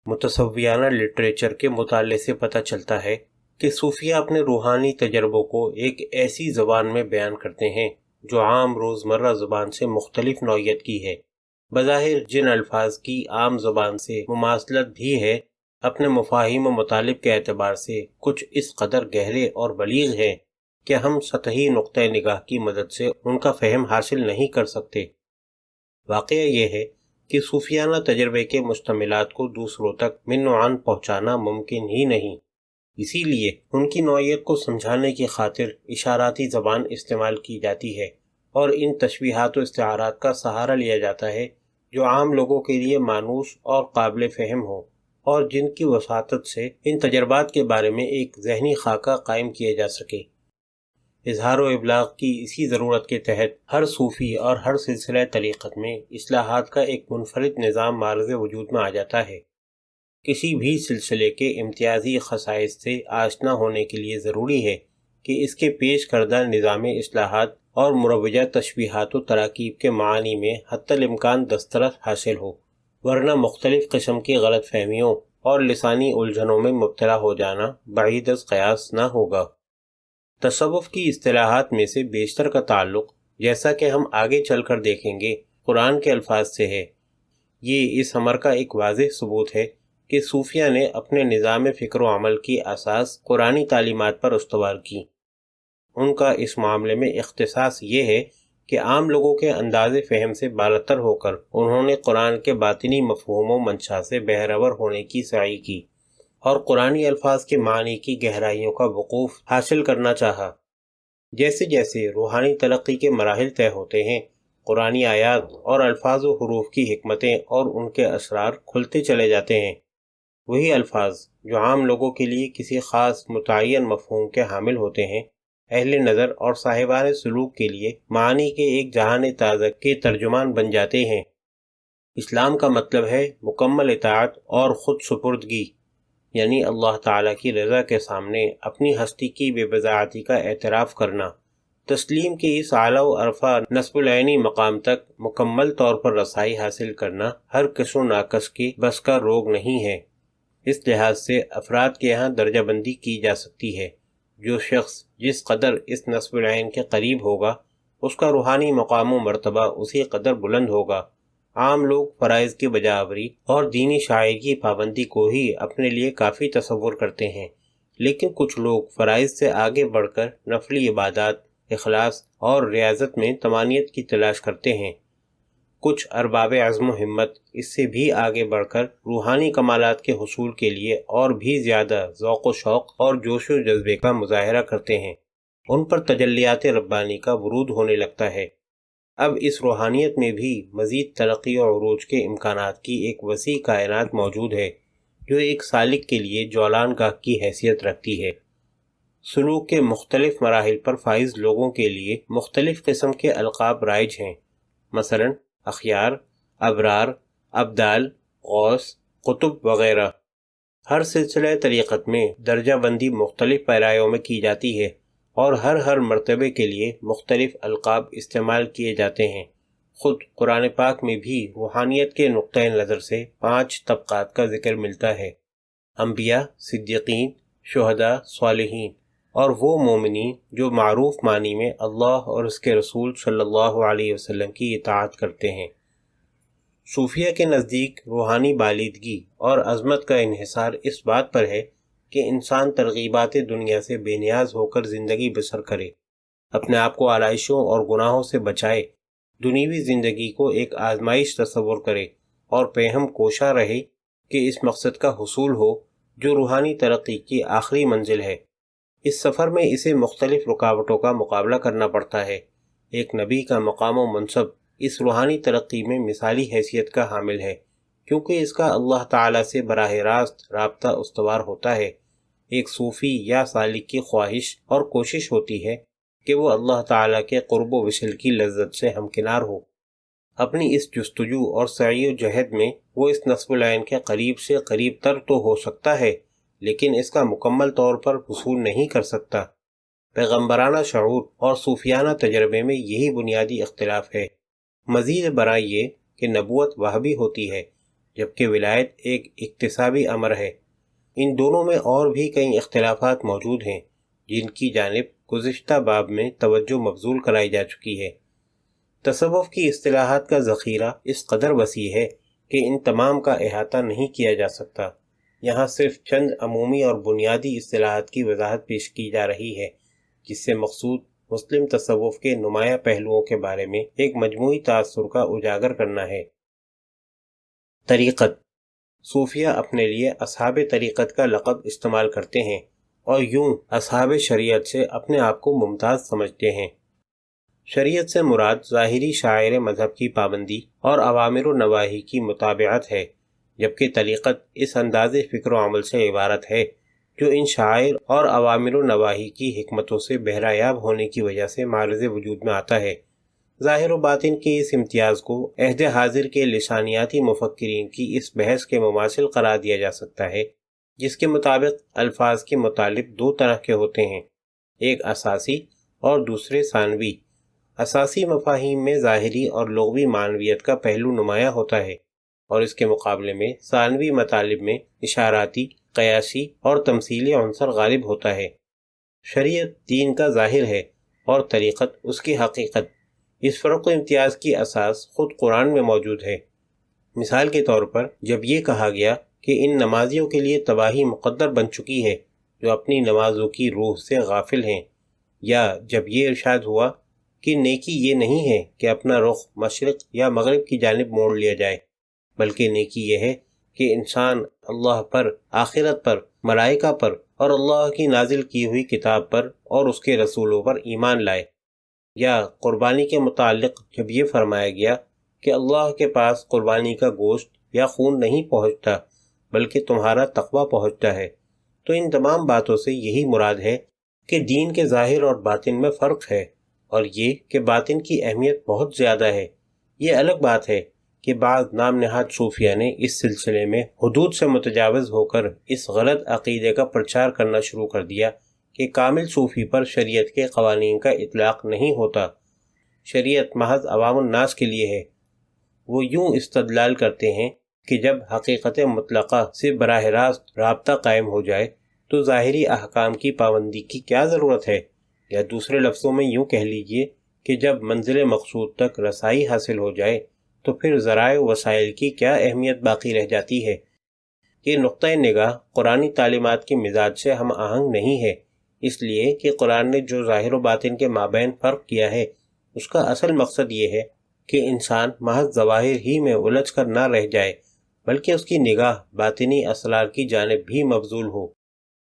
متصوفانہ literature کے مطالعے سے پتہ چلتا ہے کہ صوفیہ اپنے روحانی تجربوں کو ایک ایسی زبان میں بیان کرتے ہیں جو عام روزمرہ زبان سے مختلف نوعیت کی ہے۔ بظاہر جن الفاظ کی عام زبان سے مماثلت بھی ہے، اپنے مفاہیم و مطالب کے اعتبار سے کچھ اس قدر گہرے اور بلیغ ہیں کہ ہم سطحی نقطۂ نگاہ کی مدد سے ان کا فہم حاصل نہیں کر سکتے۔ واقعہ یہ ہے کہ صوفیانہ تجربے کے مشتملات کو دوسروں تک من و عن پہنچانا ممکن ہی نہیں، اسی لیے ان کی نوعیت کو سمجھانے کی خاطر اشاراتی زبان استعمال کی جاتی ہے اور ان تشبیہات و استعارات کا سہارا لیا جاتا ہے جو عام لوگوں کے لیے مانوس اور قابل فہم ہو، اور جن کی وساطت سے ان تجربات کے بارے میں ایک ذہنی خاکہ قائم کیا جا سکے۔ اظہار و ابلاغ کی اسی ضرورت کے تحت ہر صوفی اور ہر سلسلہ طریقت میں اصلاحات کا ایک منفرد نظام معرض وجود میں آ جاتا ہے۔ کسی بھی سلسلے کے امتیازی خصائص سے آشنا ہونے کے لیے ضروری ہے کہ اس کے پیش کردہ نظام اصلاحات اور مروجہ تشبیہات و تراکیب کے معانی میں حتی الامکان دسترس حاصل ہو، ورنہ مختلف قسم کی غلط فہمیوں اور لسانی الجھنوں میں مبتلا ہو جانا بعید از قیاس نہ ہوگا۔ تصوف کی اصطلاحات میں سے بیشتر کا تعلق، جیسا کہ ہم آگے چل کر دیکھیں گے، قرآن کے الفاظ سے ہے۔ یہ اس امر کا ایک واضح ثبوت ہے کہ صوفیہ نے اپنے نظام فکر و عمل کی اساس قرآنی تعلیمات پر استوار کی۔ ان کا اس معاملے میں اختصاص یہ ہے کہ عام لوگوں کے انداز فہم سے بالاتر ہو کر انہوں نے قرآن کے باطنی مفہوم و منشا سے بہرور ہونے کی سعی کی اور قرآنی الفاظ کے معنی کی گہرائیوں کا وقوف حاصل کرنا چاہا۔ جیسے جیسے روحانی ترقی کے مراحل طے ہوتے ہیں، قرآنی آیات اور الفاظ و حروف کی حکمتیں اور ان کے اسرار کھلتے چلے جاتے ہیں۔ وہی الفاظ جو عام لوگوں کے لیے کسی خاص متعین مفہوم کے حامل ہوتے ہیں، اہل نظر اور صاحبان سلوک کے لیے معانی کے ایک جہان تازہ کے ترجمان بن جاتے ہیں۔ اسلام کا مطلب ہے مکمل اطاعت اور خود سپردگی، یعنی اللہ تعالیٰ کی رضا کے سامنے اپنی ہستی کی بے بضاعتی کا اعتراف کرنا۔ تسلیم کے اس اعلیٰ و عرفہ نصب العینی مقام تک مکمل طور پر رسائی حاصل کرنا ہر کس و ناقص کی بس کا روگ نہیں ہے۔ اس لحاظ سے افراد کے یہاں درجہ بندی کی جا سکتی ہے۔ جو شخص جس قدر اس نصب العین کے قریب ہوگا، اس کا روحانی مقام و مرتبہ اسی قدر بلند ہوگا۔ عام لوگ فرائض کی بجاوری اور دینی شعائر کی پابندی کو ہی اپنے لیے کافی تصور کرتے ہیں، لیکن کچھ لوگ فرائض سے آگے بڑھ کر نفلی عبادات، اخلاص اور ریاضت میں طمانینت کی تلاش کرتے ہیں۔ کچھ ارباب عزم و ہمت اس سے بھی آگے بڑھ کر روحانی کمالات کے حصول کے لیے اور بھی زیادہ ذوق و شوق اور جوش و جذبے کا مظاہرہ کرتے ہیں۔ ان پر تجلیات ربانی کا ورود ہونے لگتا ہے۔ اب اس روحانیت میں بھی مزید ترقی و عروج کے امکانات کی ایک وسیع کائنات موجود ہے جو ایک سالک کے لیے جولان گاہ کی حیثیت رکھتی ہے۔ سلوک کے مختلف مراحل پر فائز لوگوں کے لیے مختلف قسم کے القاب رائج ہیں، مثلا اخیار، ابرار، ابدال، غوث، قطب وغیرہ۔ ہر سلسلہ طریقت میں درجہ بندی مختلف پیرایوں میں کی جاتی ہے اور ہر مرتبے کے لیے مختلف القاب استعمال کیے جاتے ہیں۔ خود قرآن پاک میں بھی روحانیت کے نقطۂ نظر سے 5 طبقات کا ذکر ملتا ہے: انبیاء، صدیقین، شہداء، صالحین، اور وہ مومنین جو معروف معنی میں اللہ اور اس کے رسول صلی اللہ علیہ وسلم کی اطاعت کرتے ہیں۔ صوفیہ کے نزدیک روحانی بالیدگی اور عظمت کا انحصار اس بات پر ہے کہ انسان ترغیبات دنیا سے بے نیاز ہو کر زندگی بسر کرے، اپنے آپ کو آلائشوں اور گناہوں سے بچائے، دنیوی زندگی کو ایک آزمائش تصور کرے اور پہم کوشاں رہے کہ اس مقصد کا حصول ہو جو روحانی ترقی کی آخری منزل ہے۔ اس سفر میں اسے مختلف رکاوٹوں کا مقابلہ کرنا پڑتا ہے۔ ایک نبی کا مقام و منصب اس روحانی ترقی میں مثالی حیثیت کا حامل ہے، کیونکہ اس کا اللہ تعالیٰ سے براہ راست رابطہ استوار ہوتا ہے۔ ایک صوفی یا سالک کی خواہش اور کوشش ہوتی ہے کہ وہ اللہ تعالیٰ کے قرب و وصل کی لذت سے ہمکنار ہو۔ اپنی اس جستجو اور سعی و جہد میں وہ اس نصب العین کے قریب سے قریب تر تو ہو سکتا ہے، لیکن اس کا مکمل طور پر حصول نہیں کر سکتا۔ پیغمبرانہ شعور اور صوفیانہ تجربے میں یہی بنیادی اختلاف ہے۔ مزید برآں یہ کہ نبوت وہ بھی ہوتی ہے جبکہ ولایت ایک اکتسابی امر ہے۔ ان دونوں میں اور بھی کئی اختلافات موجود ہیں جن کی جانب گزشتہ باب میں توجہ مبذول کرائی جا چکی ہے۔ تصوف کی اصطلاحات کا ذخیرہ اس قدر وسیع ہے کہ ان تمام کا احاطہ نہیں کیا جا سکتا۔ یہاں صرف چند عمومی اور بنیادی اصطلاحات کی وضاحت پیش کی جا رہی ہے، جس سے مقصود مسلم تصوف کے نمایاں پہلوؤں کے بارے میں ایک مجموعی تاثر کا اجاگر کرنا ہے۔ طریقت۔ صوفیہ اپنے لیے اصحاب طریقت کا لقب استعمال کرتے ہیں اور یوں اصحاب شریعت سے اپنے آپ کو ممتاز سمجھتے ہیں۔ شریعت سے مراد ظاہری شعائر مذہب کی پابندی اور اوامر و نواہی کی متابعت ہے، جبکہ طریقت اس انداز فکر و عمل سے عبارت ہے جو ان شعائر اور اوامر و نواہی کی حکمتوں سے بہرایاب ہونے کی وجہ سے معرض وجود میں آتا ہے۔ ظاہر و باطن کے اس امتیاز کو عہد حاضر کے لسانیاتی مفکرین کی اس بحث کے مماثل قرار دیا جا سکتا ہے، جس کے مطابق الفاظ کے مطالب دو طرح کے ہوتے ہیں، ایک اساسی اور دوسرے ثانوی۔ اساسی مفاہیم میں ظاہری اور لغوی معنویت کا پہلو نمایاں ہوتا ہے، اور اس کے مقابلے میں ثانوی مطالب میں اشاراتی، قیاسی اور تمثیلی عنصر غالب ہوتا ہے۔ شریعت دین کا ظاہر ہے اور طریقت اس کی حقیقت۔ اس فرق و امتیاز کی اساس خود قرآن میں موجود ہے۔ مثال کے طور پر جب یہ کہا گیا کہ ان نمازیوں کے لیے تباہی مقدر بن چکی ہے جو اپنی نمازوں کی روح سے غافل ہیں، یا جب یہ ارشاد ہوا کہ نیکی یہ نہیں ہے کہ اپنا رخ مشرق یا مغرب کی جانب موڑ لیا جائے، بلکہ نیکی یہ ہے کہ انسان اللہ پر، آخرت پر، ملائکہ پر اور اللہ کی نازل کی ہوئی کتاب پر اور اس کے رسولوں پر ایمان لائے۔ یا قربانی کے متعلق جب یہ فرمایا گیا کہ اللہ کے پاس قربانی کا گوشت یا خون نہیں پہنچتا بلکہ تمہارا تقوی پہنچتا ہے، تو ان تمام باتوں سے یہی مراد ہے کہ دین کے ظاہر اور باطن میں فرق ہے، اور یہ کہ باطن کی اہمیت بہت زیادہ ہے۔ یہ الگ بات ہے کہ بعض نام نہاد صوفیہ نے اس سلسلے میں حدود سے متجاوز ہو کر اس غلط عقیدے کا پرچار کرنا شروع کر دیا کہ کامل صوفی پر شریعت کے قوانین کا اطلاق نہیں ہوتا، شریعت محض عوام الناس کے لیے ہے۔ وہ یوں استدلال کرتے ہیں کہ جب حقیقت مطلقہ سے براہ راست رابطہ قائم ہو جائے تو ظاہری احکام کی پابندی کی کیا ضرورت ہے، یا دوسرے لفظوں میں یوں کہہ لیجئے کہ جب منزل مقصود تک رسائی حاصل ہو جائے تو پھر ذرائع و وسائل کی کیا اہمیت باقی رہ جاتی ہے۔ یہ نقطۂ نگاہ قرآنی تعلیمات کی مزاج سے ہم آہنگ نہیں ہے، اس لیے کہ قرآن نے جو ظاہر و باطن کے مابین فرق کیا ہے اس کا اصل مقصد یہ ہے کہ انسان محض ظواہر ہی میں الجھ کر نہ رہ جائے، بلکہ اس کی نگاہ باطنی اسرار کی جانب بھی مبذول ہو۔